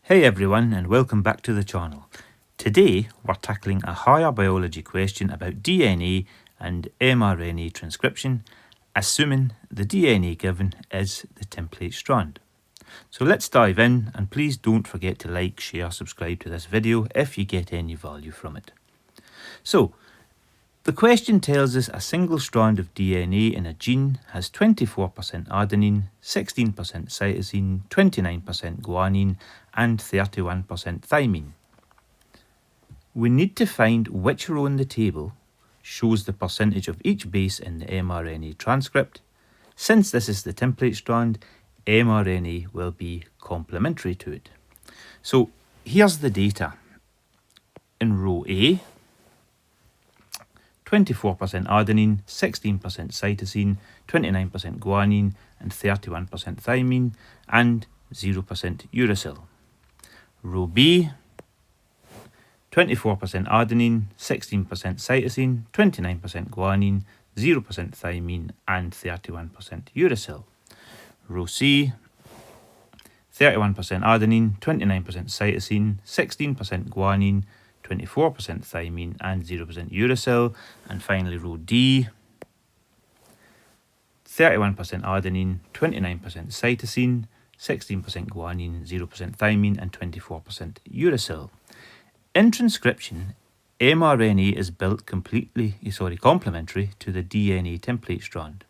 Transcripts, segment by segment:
Hey everyone, and welcome back to the channel. Today we're tackling a higher biology question about DNA and mRNA transcription, assuming the DNA given is the template strand. So let's dive in, and please don't forget to like, share, subscribe to this video if you get any value from it. So the question tells us a single strand of DNA in a gene has 24% adenine, 16% cytosine, 29% guanine, and 31% thymine. We need to find which row in the table shows the percentage of each base in the mRNA transcript. Since this is the template strand, mRNA will be complementary to it. So here's the data. In row A, 24% adenine, 16% cytosine, 29% guanine, and 31% thymine, and 0% uracil. Row B, 24% adenine, 16% cytosine, 29% guanine, 0% thymine, and 31% uracil. Row C, 31% adenine, 29% cytosine, 16% guanine, 24% thymine, and 0% uracil. And finally, row D, 31% adenine, 29% cytosine, 16% guanine, 0% thymine, and 24% uracil. In transcription, mRNA is built complementary to the DNA template strand.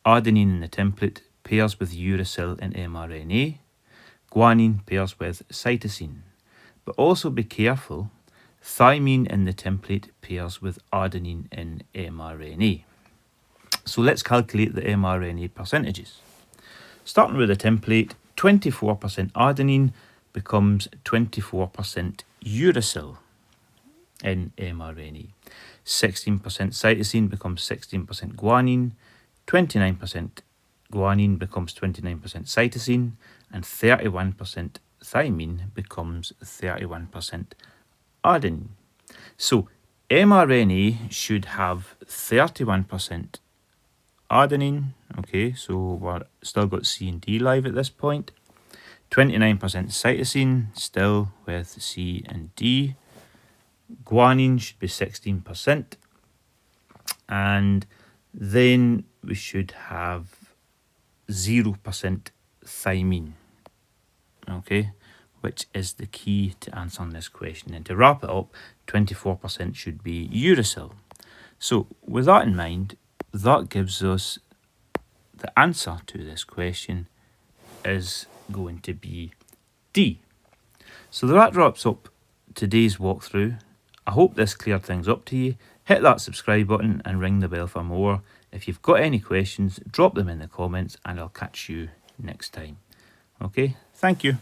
Adenine in the template pairs with uracil in mRNA. Guanine pairs with cytosine. But also be careful, thymine in the template pairs with adenine in mRNA. So let's calculate the mRNA percentages. Starting with the template, 24% adenine becomes 24% uracil in mRNA. 16% cytosine becomes 16% guanine. 29% guanine becomes 29% cytosine. And 31% thymine becomes 31% adenine. So mRNA should have 31% adenine. Okay, so we're still got C and D live at this point. 29% cytosine, still with C and D. Guanine should be 16%. And then we should have 0% thymine. Okay, which is the key to answering this question. And to wrap it up, 24% should be uracil. So with that in mind, that gives us the answer to this question is going to be D. So that wraps up today's walkthrough. I hope this cleared things up to you. Hit that subscribe button and ring the bell for more. If you've got any questions, drop them in the comments and I'll catch you next time. Okay, thank you.